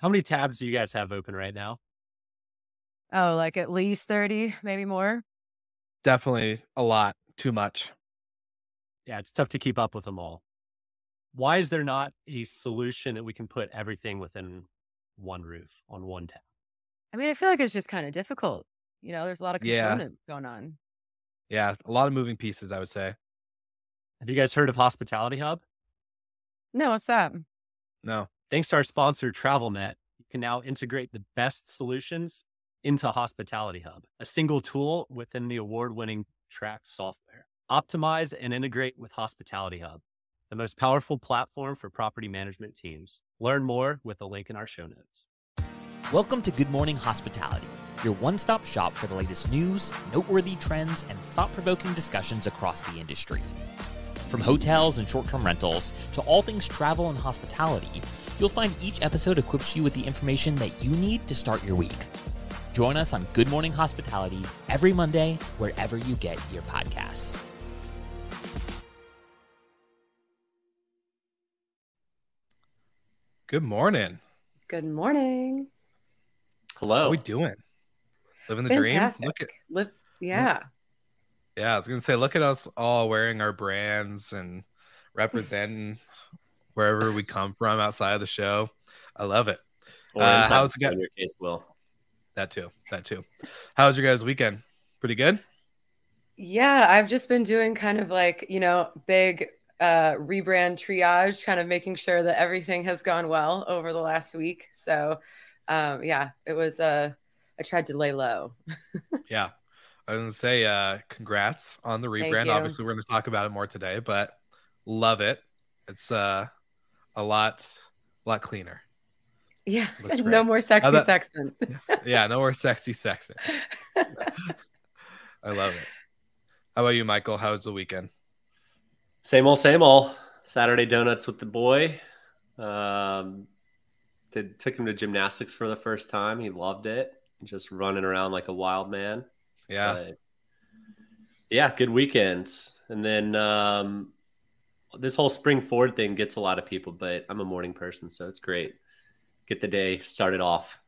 How many tabs do you guys have open right now? Oh, like at least 30, maybe more? Definitely a lot, too much. Yeah, it's tough to keep up with them all. Why is there not a solution that we can put everything within one roof on one tab? I mean, I feel like it's just kind of difficult. There's a lot of Yeah, components going on. yeah, a lot of moving pieces, I would say. Have you guys heard of Hospitality Hub? No, what's that? No. Thanks to our sponsor, TravelNet, you can now integrate the best solutions into Hospitality Hub, a single tool within the award-winning Track software. Optimize and integrate with Hospitality Hub, the most powerful platform for property management teams. Learn more with the link in our show notes. Welcome to Good Morning Hospitality, your one-stop shop for the latest news, noteworthy trends, and thought-provoking discussions across the industry. From hotels and short-term rentals to all things travel and hospitality, you'll find each episode equips you with the information that you need to start your week. Join us on Good Morning Hospitality every Monday, wherever you get your podcasts. Good morning. Good morning. Hello. How are we doing? Living the Fantastic. dream? Yeah. Yeah, I was going to say, look at us all wearing our brands and representing wherever we come from outside of the show. I love it. How's it in your case, Will? That too. How's your guys' weekend? Pretty good? Yeah, I've just been doing kind of like, big rebrand triage, kind of making sure that everything has gone well over the last week. So, it was, I tried to lay low. Yeah. I was going to say, congrats on the rebrand. Obviously, we're going to talk about it more today, but love it. It's a lot cleaner. Yeah, no more sexy sexting. Yeah, no more sexy sexting. I love it. How about you, Michael? How was the weekend? Same old. Saturday donuts with the boy. Took him to gymnastics for the first time. He loved it. Just running around like a wild man. Yeah. But, yeah, good weekends. And then this whole spring forward thing gets a lot of people, but I'm a morning person, so it's great. Get the day started off.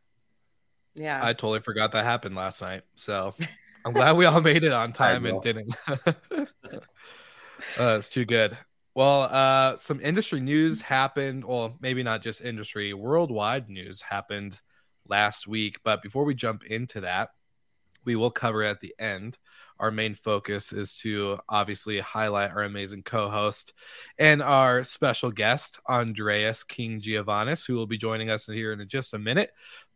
Yeah. I totally forgot that happened last night. So I'm glad we all made it on time and didn't. It's too good. Well, some industry news happened. Well, maybe not just industry, worldwide news happened last week. But before we jump into that, we will cover at the end. Our main focus is to obviously highlight our amazing co-host and our special guest, Andreas King Giovannis, who will be joining us here in just a minute.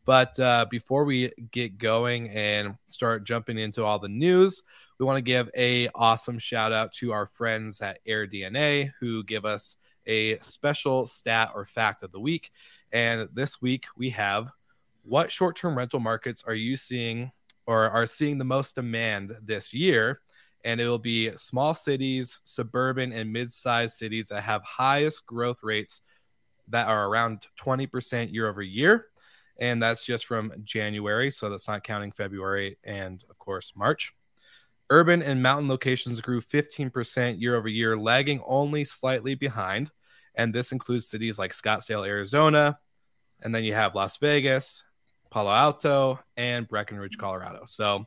But before we get going and start jumping into all the news, we want to give a awesome shout out to our friends at AirDNA who give us a special stat or fact of the week. And this week we have, what short-term rental markets are you seeing or are seeing the most demand this year? And it will be small cities, suburban, and mid-sized cities that have highest growth rates that are around 20% year over year. And that's just from January, so that's not counting February and, of course, March. Urban and mountain locations grew 15% year over year, lagging only slightly behind. And this includes cities like Scottsdale, Arizona, and then you have Las Vegas, Palo Alto, and Breckenridge, Colorado. So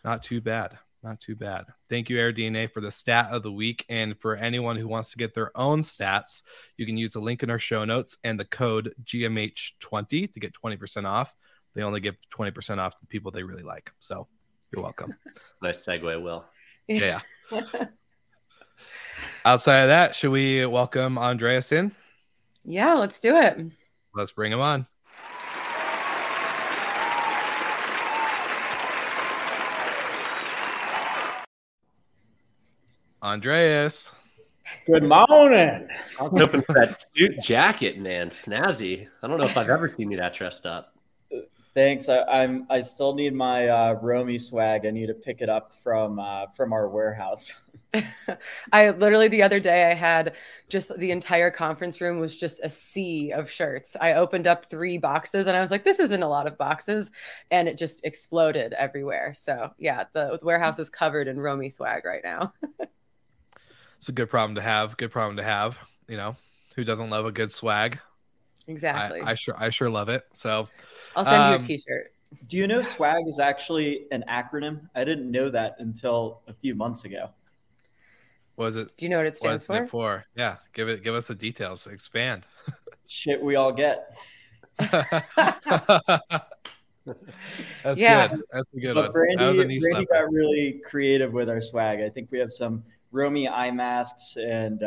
not too bad. Thank you, AirDNA, for the stat of the week. And for anyone who wants to get their own stats, you can use the link in our show notes and the code GMH20 to get 20% off. They only give 20% off to people they really like. So you're welcome. Nice segue, Will. Yeah. Outside of that, should we welcome Andreas in? Yeah, let's do it. Let's bring him on. Andreas. Good morning. I was hoping for that suit jacket, man. Snazzy. I don't know if I've ever seen you that dressed up. Thanks. I still need my Roami swag. I need to pick it up from our warehouse. I literally the other day I had just the entire conference room was just a sea of shirts. I opened up 3 boxes and I was like, this isn't a lot of boxes, and it just exploded everywhere. So yeah, the warehouse is covered in Roami swag right now. It's a good problem to have. You know, who doesn't love a good swag? Exactly. I sure love it. So I'll send you a t-shirt. Do you know SWAG is actually an acronym? I didn't know that until a few months ago. Was it? Do you know what it stands for? For? Yeah, give us the details. Expand. Shit, we all get. That's Yeah. good. That's a good But one. That was a knee Brandy slapper. got really creative with our swag. I think we have some Roami eye masks and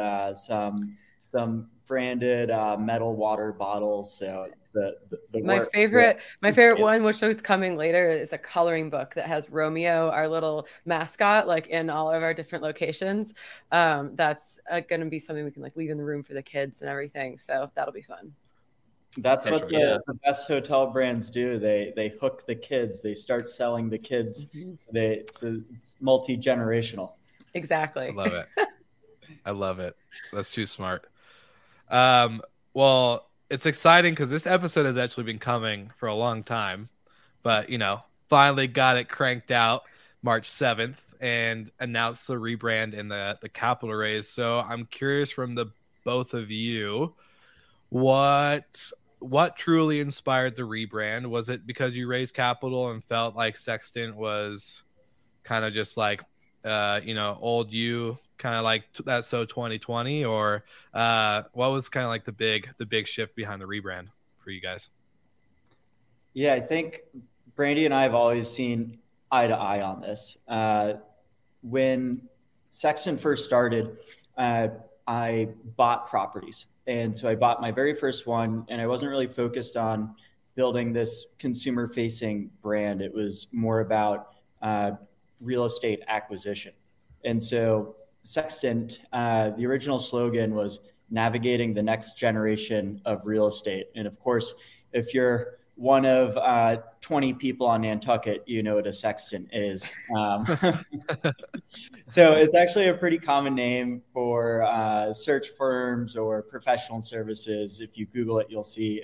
some branded metal water bottles. So my favorite one, which is coming later, is a coloring book that has Romeo, our little mascot, like in all of our different locations. That's going to be something we can like leave in the room for the kids and everything. So that'll be fun. That's what the best hotel brands do. They hook the kids. They start selling the kids. So it's multi-generational. Exactly. I love it. I love it. That's too smart. Well, it's exciting because this episode has actually been coming for a long time, but finally got it cranked out March 7th and announced the rebrand and the capital raise. So I'm curious from the both of you, what truly inspired the rebrand? Was it because you raised capital and felt like Sextant was kind of just like, old you, kind of like that, so 2020, or what was kind of like the big shift behind the rebrand for you guys? Yeah, I think Brandy and I have always seen eye to eye on this. When Sextant first started, I bought properties. And so I bought my very first one, and I wasn't really focused on building this consumer facing brand. It was more about real estate acquisition. And so Sextant, the original slogan was navigating the next generation of real estate. And of course, if you're one of 20 people on Nantucket, you know what a sextant is. So it's actually a pretty common name for search firms or professional services. If you Google it, you'll see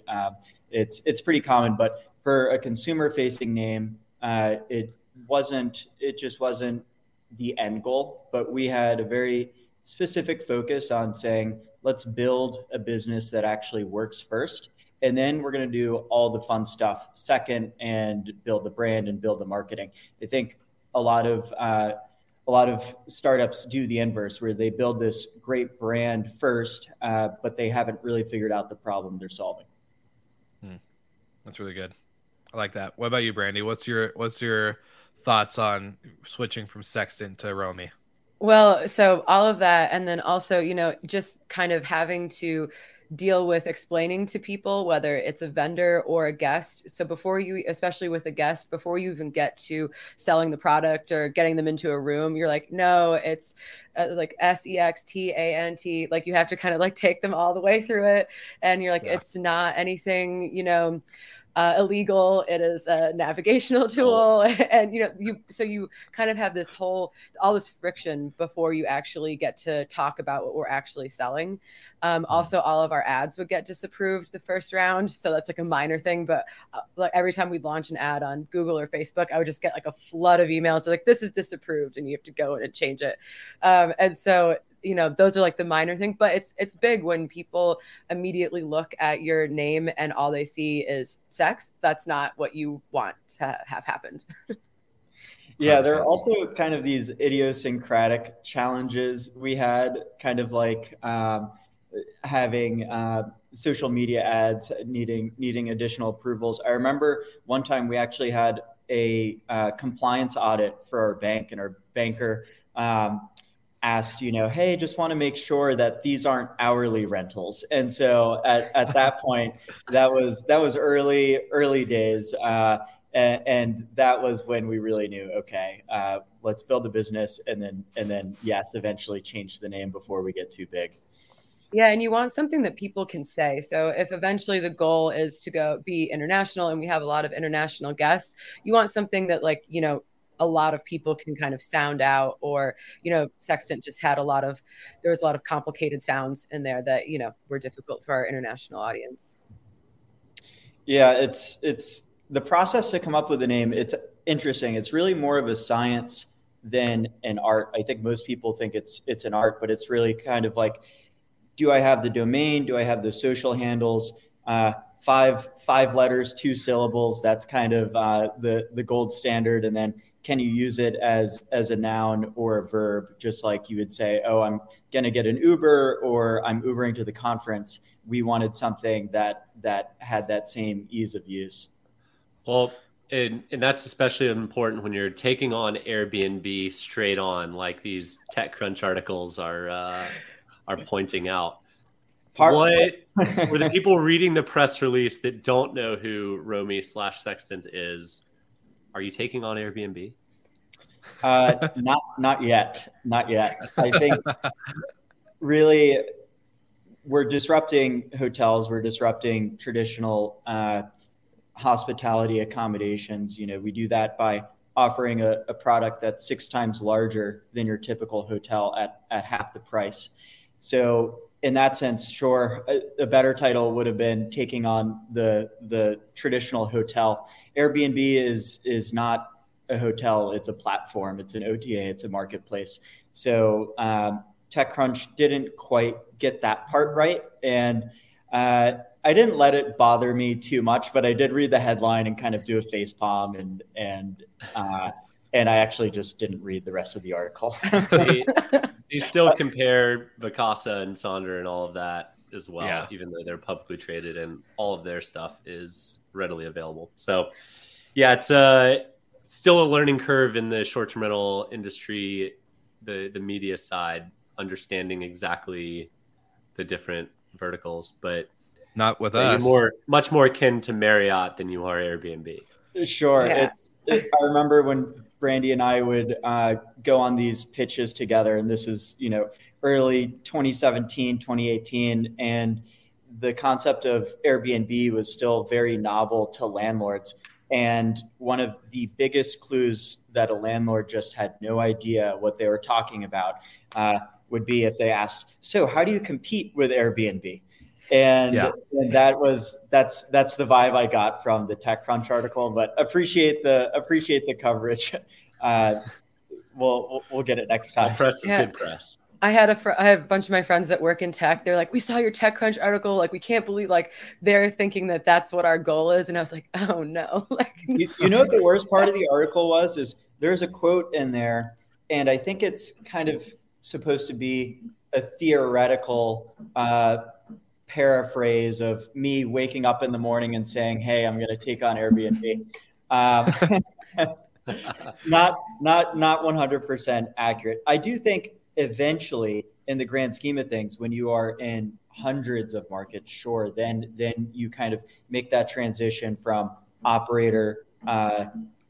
it's pretty common. But for a consumer-facing name, it just wasn't the end goal. But we had a very specific focus on saying, let's build a business that actually works first. And then we're going to do all the fun stuff second and build the brand and build the marketing. I think a lot of startups do the inverse, where they build this great brand first, but they haven't really figured out the problem they're solving. That's really good. I like that. What about you, Brandy? What's your thoughts on switching from Sextant to Roami? Well, so all of that, and then also, just kind of having to deal with explaining to people, whether it's a vendor or a guest. So before you, especially with a guest, before you even get to selling the product or getting them into a room, you're like, no, it's like SEXTANT. Like you have to kind of like take them all the way through it. And you're like, it's not anything, illegal. It is a navigational tool. And, you kind of have all this friction before you actually get to talk about what we're actually selling. Also, all of our ads would get disapproved the first round. So that's like a minor thing. But like every time we'd launch an ad on Google or Facebook, I would just get like a flood of emails. So like, this is disapproved and you have to go in and change it. And so those are like the minor thing, but it's big when people immediately look at your name and all they see is sex. That's not what you want to have happened. Yeah, there are also kind of these idiosyncratic challenges we had, kind of like having social media ads needing additional approvals. I remember one time we actually had a compliance audit for our bank, and our banker asked, hey, just want to make sure that these aren't hourly rentals. And so at that point, that was early days. And that was when we really knew, okay, let's build a business and then yes, eventually change the name before we get too big. Yeah. And you want something that people can say. So if eventually the goal is to go be international, and we have a lot of international guests, you want something that a lot of people can kind of sound out, or, Sextant just had there was a lot of complicated sounds in there that, were difficult for our international audience. Yeah, it's the process to come up with a name. It's interesting. It's really more of a science than an art. I think most people think it's an art, but it's really kind of like, do I have the domain? Do I have the social handles? five letters, 2 syllables. That's kind of the gold standard. And then can you use it as a noun or a verb? Just like you would say, oh, I'm going to get an Uber, or I'm Ubering to the conference. We wanted something that had that same ease of use. Well, and that's especially important when you're taking on Airbnb straight on, like these TechCrunch articles are pointing out. For the people reading the press release that don't know who Roami/Sextant is, are you taking on Airbnb? Not yet. I think really we're disrupting hotels. We're disrupting traditional hospitality accommodations. We do that by offering a product that's 6 times larger than your typical hotel at half the price. So in that sense, sure, a better title would have been taking on the traditional hotel. Airbnb is not a hotel. It's a platform. It's an OTA. It's a marketplace. So TechCrunch didn't quite get that part right. And I didn't let it bother me too much, but I did read the headline and kind of do a facepalm, and I actually just didn't read the rest of the article. They still compare Vacasa and Sonder and all of that as well, even though they're publicly traded and all of their stuff is readily available. So yeah, it's still a learning curve in the short-term rental industry, the media side, understanding exactly the different verticals, but not with us. You're much more akin to Marriott than you are Airbnb. Sure. Yeah. I remember when Brandy and I would go on these pitches together, and this is, early 2017, 2018. And the concept of Airbnb was still very novel to landlords. And one of the biggest clues that a landlord just had no idea what they were talking about would be if they asked, so how do you compete with Airbnb? And that's the vibe I got from the TechCrunch article, but appreciate the coverage. We'll get it next time. The press is good press. I have a bunch of my friends that work in tech. They're like, we saw your TechCrunch article. Like, we can't believe, like, they're thinking that that's what our goal is. And I was like, oh no. Like, you know what the worst part of the article is there's a quote in there, and I think it's kind of supposed to be a theoretical paraphrase of me waking up in the morning and saying, hey, I'm going to take on Airbnb. Not 100% accurate. I do think eventually, in the grand scheme of things, when you are in hundreds of markets, sure, then you kind of make that transition from operator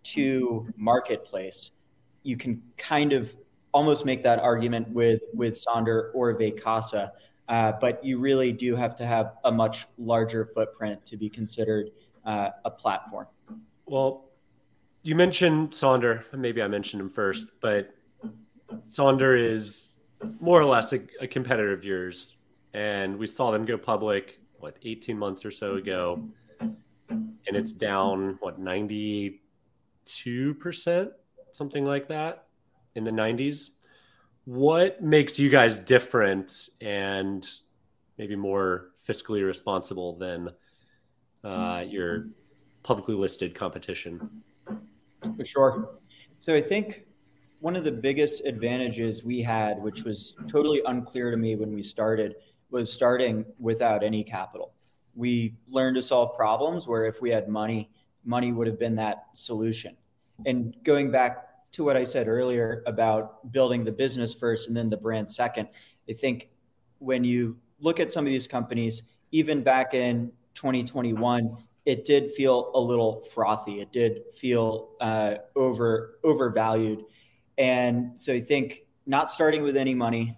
to marketplace. You can kind of almost make that argument with Sonder or Vacasa, but you really do have to have a much larger footprint to be considered a platform. Well, you mentioned Sonder. Maybe I mentioned him first, but Sonder is more or less a competitor of yours, and we saw them go public 18 months or so ago, and it's down 92%, something like that, in the 90s. What makes you guys different and maybe more fiscally responsible than your publicly listed competition? For sure. So I think one of the biggest advantages we had, which was totally unclear to me when we started, was starting without any capital. We learned to solve problems where if we had money would have been that solution. And going back to what I said earlier about building the business first and then the brand second, I think when you look at some of these companies, even back in 2021, it did feel a little frothy. It did feel overvalued. And so I think not starting with any money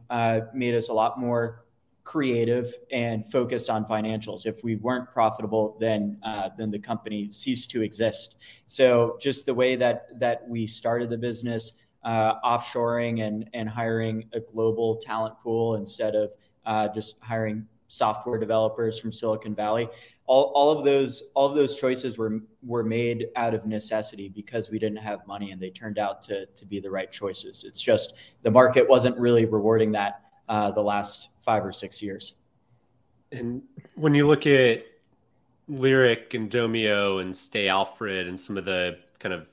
made us a lot more creative and focused on financials. If we weren't profitable, then the company ceased to exist. So just the way that we started the business, offshoring and hiring a global talent pool instead of just hiring software developers from Silicon Valley. All of those choices were made out of necessity because we didn't have money, and they turned out to be the right choices. It's just the market wasn't really rewarding that the last 5 or 6 years. And when you look at Lyric and Domio and Stay Alfred and some of the kind of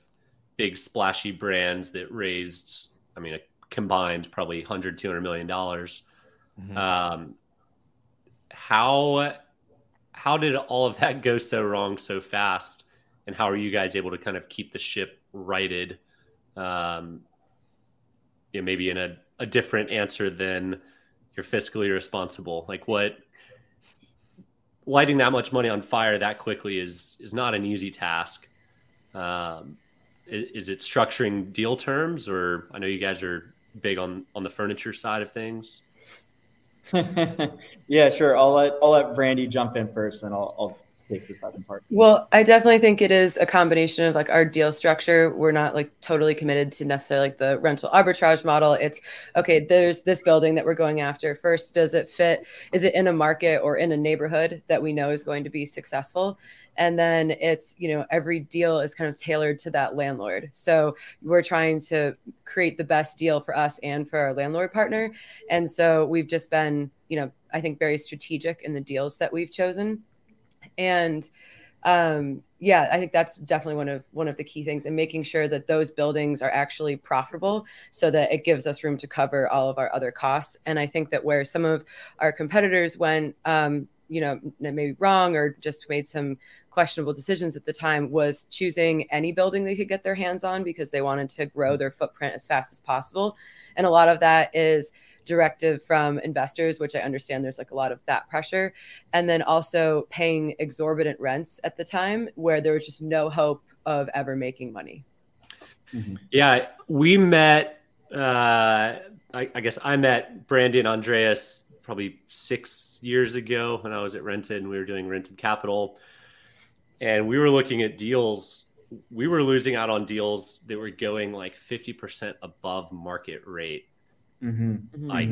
big splashy brands that raised, I mean, a combined probably $100-200 million. Mm-hmm. How did all of that go so wrong so fast? And how are you guys able to kind of keep the ship righted? Maybe in a different answer than you're fiscally responsible. Like lighting that much money on fire that quickly is not an easy task. Is it structuring deal terms, or I know you guys are big on the furniture side of things? Yeah, sure. I'll let Brandy jump in first, and I'll take the second part. Well, I definitely think it is a combination of like our deal structure. We're not like totally committed to necessarily like the rental arbitrage model. It's okay, there's this building that we're going after. First, does it fit? Is it in a market or in a neighborhood that we know is going to be successful? And then it's, every deal is kind of tailored to that landlord. So we're trying to create the best deal for us and for our landlord partner. And so we've just been, I think very strategic in the deals that we've chosen. And I think that's definitely one of the key things, and making sure that those buildings are actually profitable so that it gives us room to cover all of our other costs. And I think that where some of our competitors went, maybe wrong or just made some questionable decisions at the time was choosing any building they could get their hands on because they wanted to grow their footprint as fast as possible. And a lot of that is directive from investors, which I understand there's like a lot of that pressure. And then also paying exorbitant rents at the time where there was just no hope of ever making money. Mm-hmm. Yeah, we met, I guess I met Brandy and Andreas probably 6 years ago when I was at Rented and we were doing Rented Capital. And we were looking at deals. We were losing out on deals that were going like 50% above market rate. Mm-hmm. Like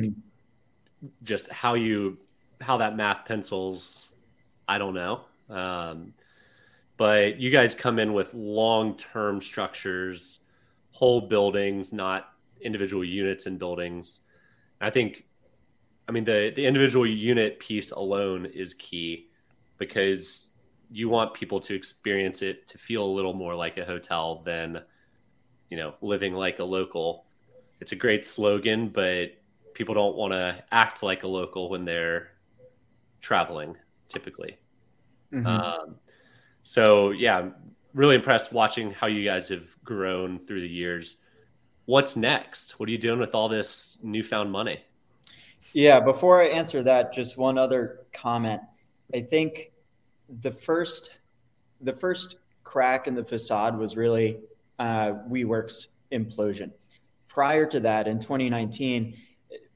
just how that math pencils, I don't know. But you guys come in with long-term structures, whole buildings, not individual units in buildings. The individual unit piece alone is key because you want people to experience it to feel a little more like a hotel than, living like a local. It's a great slogan, but people don't want to act like a local when they're traveling typically. Mm-hmm. Really impressed watching how you guys have grown through the years. What's next? What are you doing with all this newfound money? Yeah, before I answer that, just one other comment. I think the first crack in the facade was really WeWork's implosion. Prior to that, in 2019,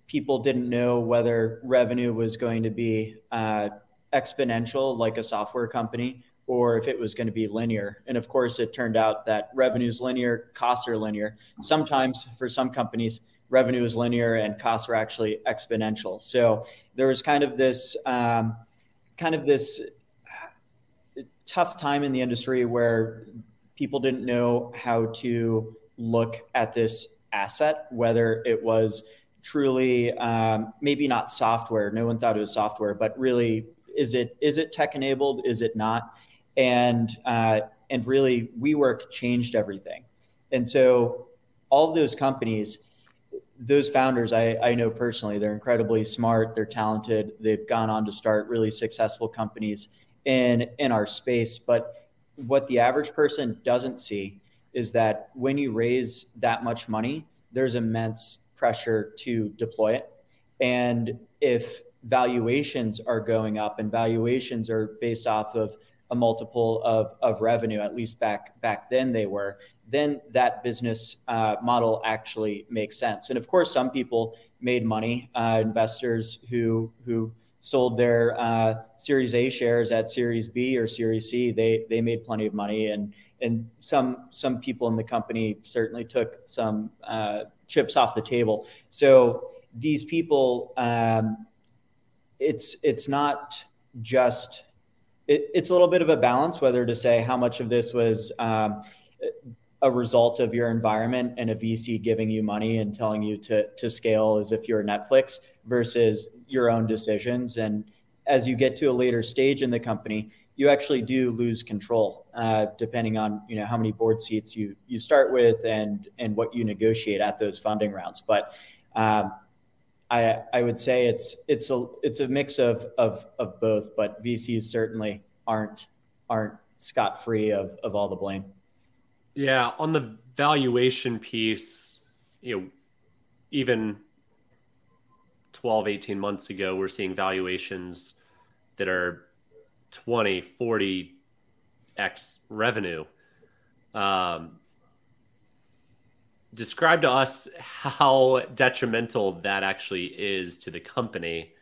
people didn't know whether revenue was going to be exponential like a software company or if it was going to be linear. And of course, it turned out that revenue is linear, costs are linear. Sometimes for some companies, revenue is linear and costs are actually exponential. So there was kind of this tough time in the industry where people didn't know how to look at this asset, whether it was truly maybe not software. No one thought it was software, but really, is it tech enabled? Is it not? And really, WeWork changed everything. And so all of those companies, those founders, I know personally, they're incredibly smart. They're talented. They've gone on to start really successful companies in our space. But what the average person doesn't see is that when you raise that much money, there's immense pressure to deploy it. And if valuations are going up and valuations are based off of a multiple of revenue, at least back then they were, then that business model actually makes sense. And of course, some people made money, investors who sold their Series A shares at Series B or Series C, they made plenty of money. And some people in the company certainly took some chips off the table. So these people, it's not just, it's a little bit of a balance, whether to say how much of this was a result of your environment and a VC giving you money and telling you to scale as if you're Netflix versus your own decisions. And as you get to a later stage in the company, you actually do lose control depending on how many board seats you start with and what you negotiate at those funding rounds. But I would say it's a mix of both, but VCs certainly aren't scot-free of all the blame. Yeah, on the valuation piece, even 12, 18 months ago, we're seeing valuations that are 20, 40x revenue. Describe to us how detrimental that actually is to the company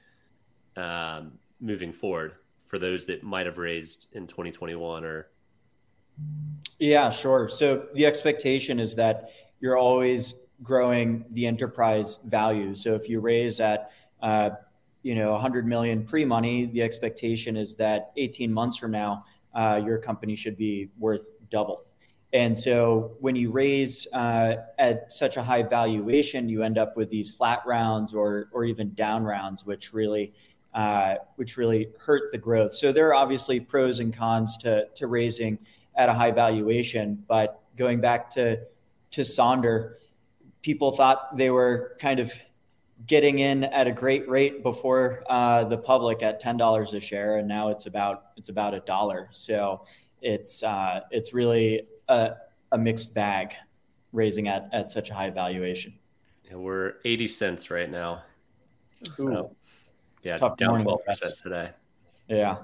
moving forward for those that might have raised in 2021 or. Yeah, sure. So the expectation is that you're always growing the enterprise value. So if you raise at 100 million pre-money, the expectation is that 18 months from now, your company should be worth double. And so when you raise at such a high valuation, you end up with these flat rounds or even down rounds, which really hurt the growth. So there are obviously pros and cons to raising at a high valuation. But going back to Sonder, people thought they were kind of getting in at a great rate before the public at $10 a share, and now it's about $1. So it's really a mixed bag raising at such a high valuation. Yeah, we're 80 cents right now. So, yeah, tough down morning, 12% today. Yeah.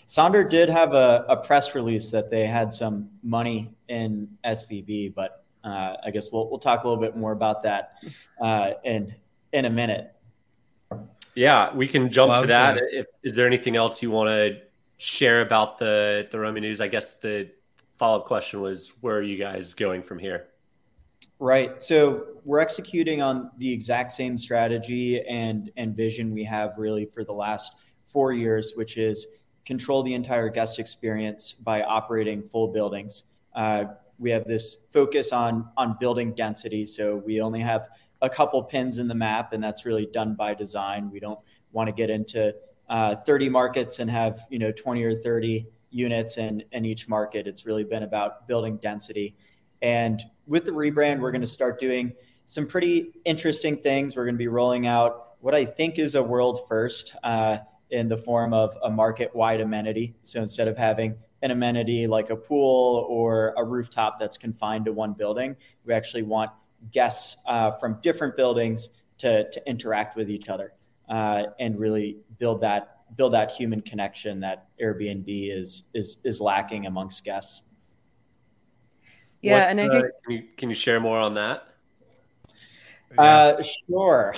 Sonder did have a press release that they had some money in SVB, but I guess we'll talk a little bit more about that in a minute. Yeah, we can jump to that. Is there anything else you want to share about the Roami news? I guess the follow-up question was, where are you guys going from here? Right. So we're executing on the exact same strategy and vision we have really for the last 4 years, which is control the entire guest experience by operating full buildings. We have this focus on building density. So we only have a couple pins in the map, and that's really done by design. We don't want to get into 30 markets and have 20 or 30 units in each market. It's really been about building density. And with the rebrand, we're going to start doing some pretty interesting things. We're going to be rolling out what I think is a world first in the form of a market-wide amenity. So instead of having an amenity like a pool or a rooftop that's confined to one building, we actually want guests from different buildings to interact with each other and really build that human connection that Airbnb is lacking amongst guests. Yeah, and I think can you share more on that? Sure.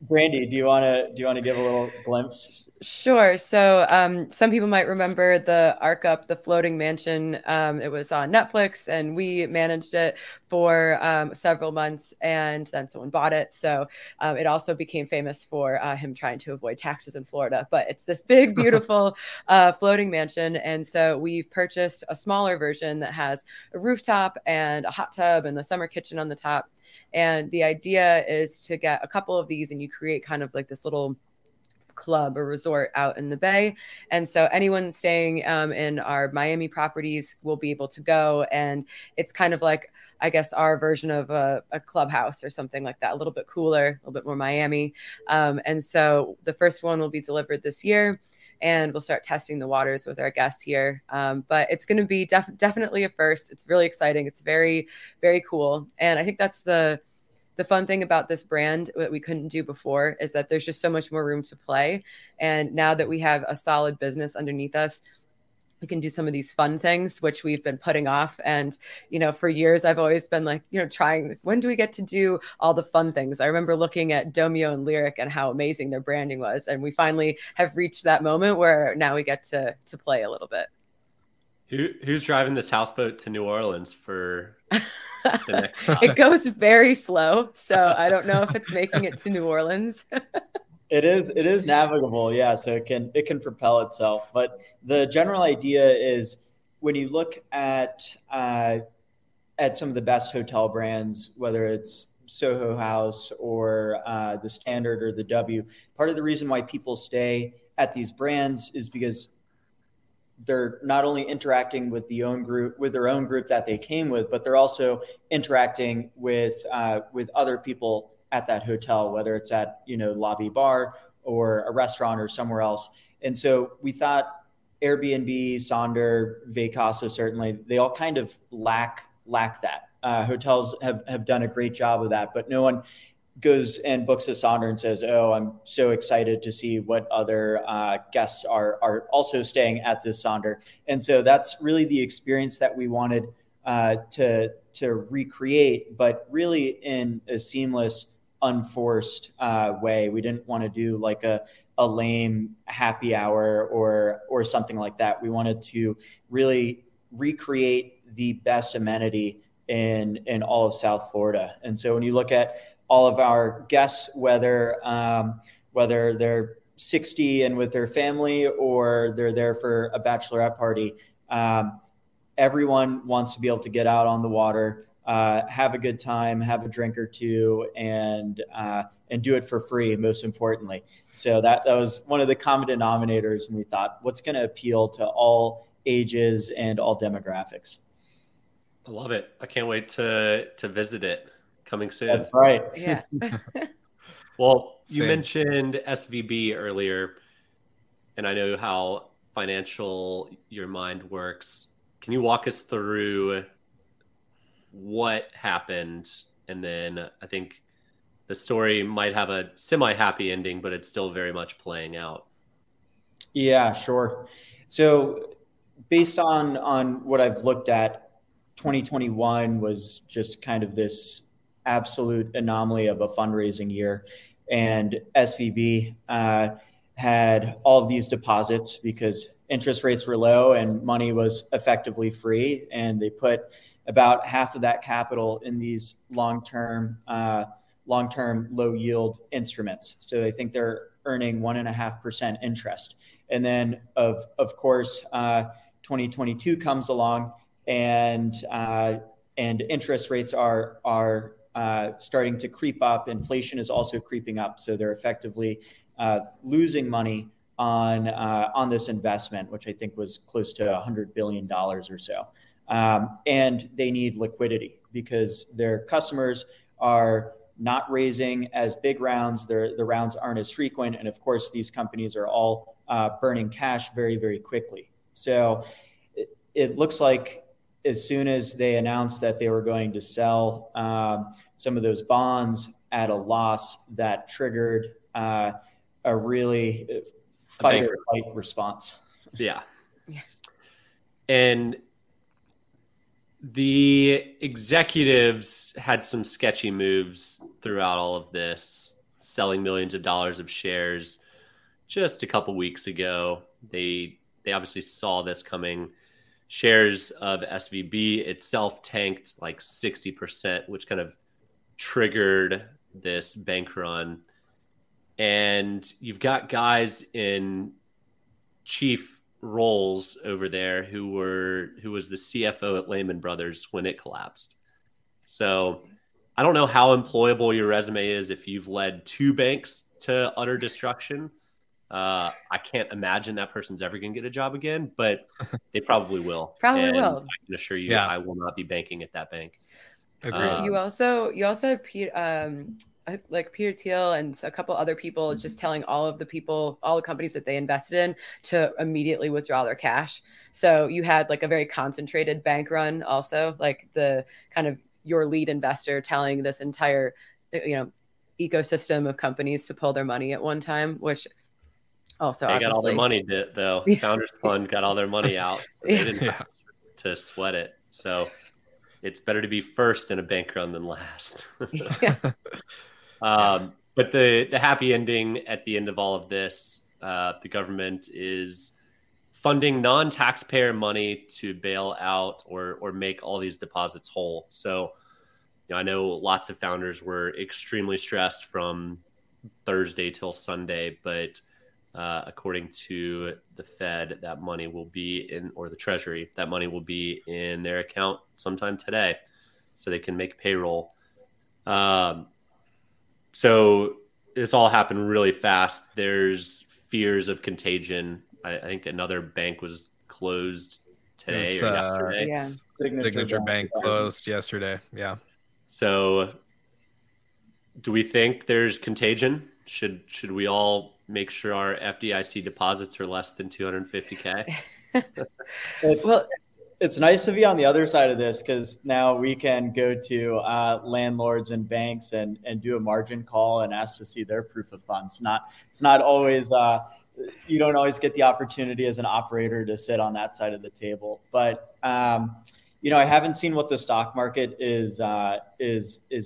Brandy, do you want to give a little glimpse? Sure. So some people might remember the Arc Up, the floating mansion. It was on Netflix, and we managed it for several months, and then someone bought it. So it also became famous for him trying to avoid taxes in Florida. But it's this big, beautiful floating mansion. And so we've purchased a smaller version that has a rooftop and a hot tub and a summer kitchen on the top. And the idea is to get a couple of these, and you create kind of like this little club or resort out in the bay. And so anyone staying in our Miami properties will be able to go. And it's kind of like, I guess, our version of a clubhouse or something like that, a little bit cooler, a little bit more Miami. And so the first one will be delivered this year, and we'll start testing the waters with our guests here. But it's going to be definitely a first. It's really exciting. It's very, very cool. And I think that's the fun thing about this brand that we couldn't do before is that there's just so much more room to play. And now that we have a solid business underneath us, we can do some of these fun things, which we've been putting off. And, for years, I've always been like, trying, when do we get to do all the fun things? I remember looking at Domio and Lyric and how amazing their branding was. And we finally have reached that moment where now we get to play a little bit. Who's driving this houseboat to New Orleans for the next stop? It goes very slow, so I don't know if it's making it to New Orleans. It is navigable, yeah. So it can propel itself. But the general idea is when you look at some of the best hotel brands, whether it's Soho House or the Standard or the W, part of the reason why people stay at these brands is because they're not only interacting with their own group that they came with, but they're also interacting with other people at that hotel, whether it's at, lobby bar or a restaurant or somewhere else. And so we thought Airbnb, Sonder, Vacasa, certainly, they all kind of lack that. Hotels have done a great job of that, but no one goes and books a Sonder and says, "Oh, I'm so excited to see what other guests are also staying at this Sonder." And so that's really the experience that we wanted to recreate, but really in a seamless, unforced way. We didn't want to do like a lame happy hour or something like that. We wanted to really recreate the best amenity in all of South Florida. And so when you look at all of our guests, whether they're 60 and with their family or they're there for a bachelorette party, everyone wants to be able to get out on the water, have a good time, have a drink or two, and do it for free, most importantly. So that was one of the common denominators, and we thought, what's going to appeal to all ages and all demographics? I love it. I can't wait to visit it. Coming soon. That's right. Yeah. Well, you mentioned SVB earlier, and I know how financial your mind works. Can you walk us through what happened? And then I think the story might have a semi-happy ending, but it's still very much playing out. Yeah, sure. So based on what I've looked at, 2021 was just kind of this absolute anomaly of a fundraising year. And SVB had all of these deposits because interest rates were low and money was effectively free. And they put about half of that capital in these long-term low yield instruments. So I think they're earning 1.5% interest. And then of course, 2022 comes along and interest rates are starting to creep up. Inflation is also creeping up. So they're effectively losing money on this investment, which I think was close to $100 billion or so. And they need liquidity because their customers are not raising as big rounds. The rounds aren't as frequent. And of course, these companies are all burning cash very, very quickly. So it looks like as soon as they announced that they were going to sell some of those bonds at a loss, that triggered a really fight or flight response. Yeah. And the executives had some sketchy moves throughout all of this, selling millions of dollars of shares just a couple weeks ago. They obviously saw this coming. Shares of SVB itself tanked like 60%, which kind of triggered this bank run. And you've got guys in chief roles over there who was the CFO at Lehman Brothers when it collapsed. So I don't know how employable your resume is if you've led two banks to utter destruction. I can't imagine that person's ever going to get a job again, but they probably will. Probably will. I can assure you, I will not be banking at that bank. Agreed. You also had Peter Thiel and a couple other people just telling all the companies that they invested in to immediately withdraw their cash. So you had like a very concentrated bank run also, like the kind of your lead investor telling this entire, ecosystem of companies to pull their money at one time, which also they got all their money though. Founders Fund got all their money out. So they didn't have to sweat it. So it's better to be first in a bank run than last. But the happy ending at the end of all of this, the government is funding non-taxpayer money to bail out or make all these deposits whole. So, I know lots of founders were extremely stressed from Thursday till Sunday, but according to the Fed, that money will be or the Treasury, that money will be in their account sometime today so they can make payroll. So this all happened really fast. There's fears of contagion. I think another bank was closed today or yesterday. Yeah. Signature Bank closed yesterday. Yeah. So do we think there's contagion? Should we all make sure our FDIC deposits are less than 250K? It's nice to be on the other side of this, because now we can go to landlords and banks and do a margin call and ask to see their proof of funds. It's not always you don't always get the opportunity as an operator to sit on that side of the table. But I haven't seen what the stock market is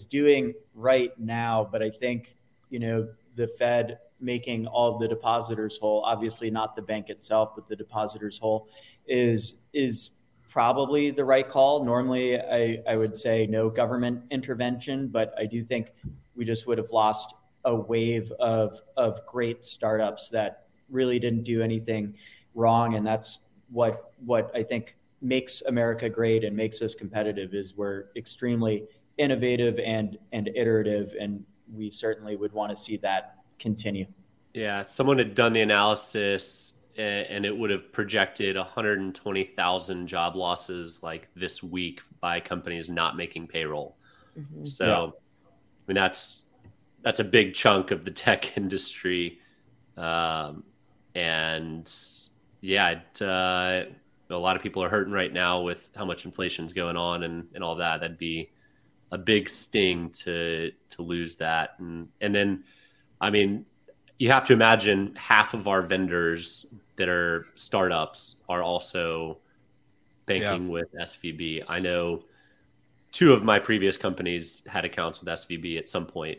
doing right now. But I think the Fed making all of the depositors whole, obviously not the bank itself, but the depositors whole, is probably the right call. Normally, I would say no government intervention, but I do think we just would have lost a wave of great startups that really didn't do anything wrong. And that's what I think makes America great and makes us competitive, is we're extremely innovative and iterative, and we certainly would want to see that continue. Yeah, someone had done the analysis, and it would have projected 120,000 job losses like this week by companies not making payroll. Mm-hmm. So, I mean, that's a big chunk of the tech industry. A lot of people are hurting right now with how much inflation's going on and all that. That'd be a big sting to lose that. And then, I mean, you have to imagine half of our vendors that are startups are also banking with SVB. I know 2 of my previous companies had accounts with SVB at some point.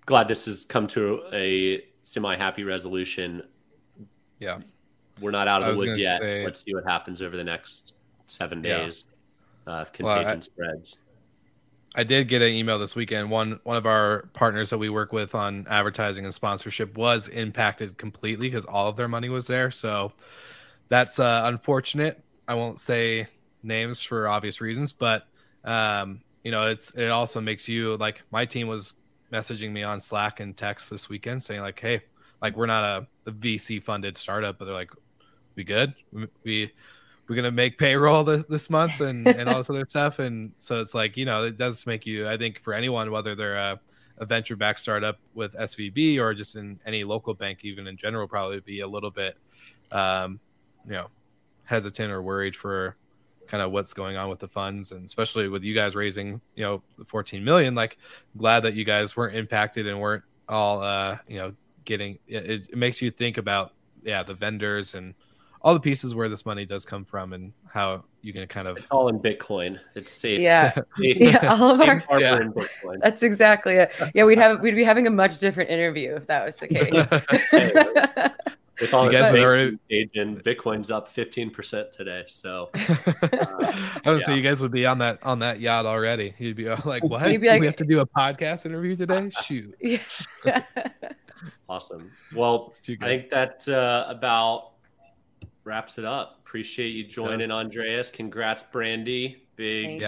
Glad this has come to a semi-happy resolution. Yeah. We're not out of the woods yet. Let's see what happens over the next 7 days if contagion spreads. I did get an email this weekend. One of our partners that we work with on advertising and sponsorship was impacted completely because all of their money was there. So that's unfortunate. I won't say names for obvious reasons, but it also makes you, like, my team was messaging me on Slack and text this weekend saying like, hey, like, we're not a VC funded startup, but they're like, we good? We're going to make payroll this month and all this other stuff. And so it's like, it does make you, I think, for anyone, whether they're a venture-backed startup with SVB or just in any local bank, even in general, probably be a little bit, hesitant or worried for kind of what's going on with the funds. And especially with you guys raising, the 14 million, like, glad that you guys weren't impacted and weren't all, getting, it makes you think about, the vendors and all the pieces where this money does come from and how you can kind of... It's all in Bitcoin. It's safe. Yeah. All of our... in Bitcoin. That's exactly it. Yeah, we'd be having a much different interview if that was the case. With all contagion, Bitcoin's up 15% today. So I would say you guys would be on that yacht already. You'd be like, what? We have to do a podcast interview today? Shoot. Yeah. Awesome. Well, I think that about wraps it up. Appreciate you joining, Andreas. Congrats, Brandy. Big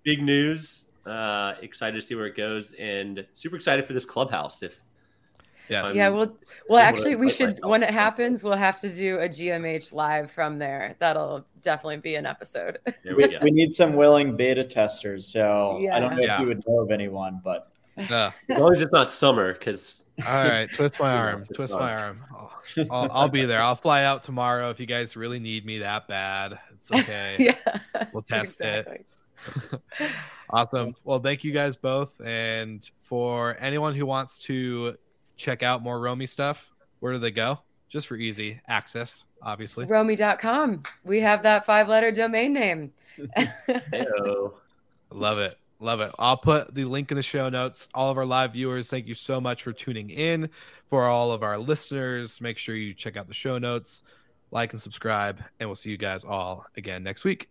news. Excited to see where it goes, and super excited for this clubhouse. Well, actually, we should, when it happens, we'll have to do a GMH live from there. That'll definitely be an episode. We need some willing beta testers. So I don't know if you would know of anyone, but as long as it's not summer, because all right, twist my arm. I'll be there. I'll fly out tomorrow if you guys really need me that bad. It's okay. We'll test it. Awesome. Well, thank you guys both. And for anyone who wants to check out more Roami stuff, where do they go? Just for easy access, obviously. Roami.com. We have that 5-letter domain name. Love it. I'll put the link in the show notes. All of our live viewers, thank you so much for tuning in. For all of our listeners, make sure you check out the show notes, like and subscribe, and we'll see you guys all again next week.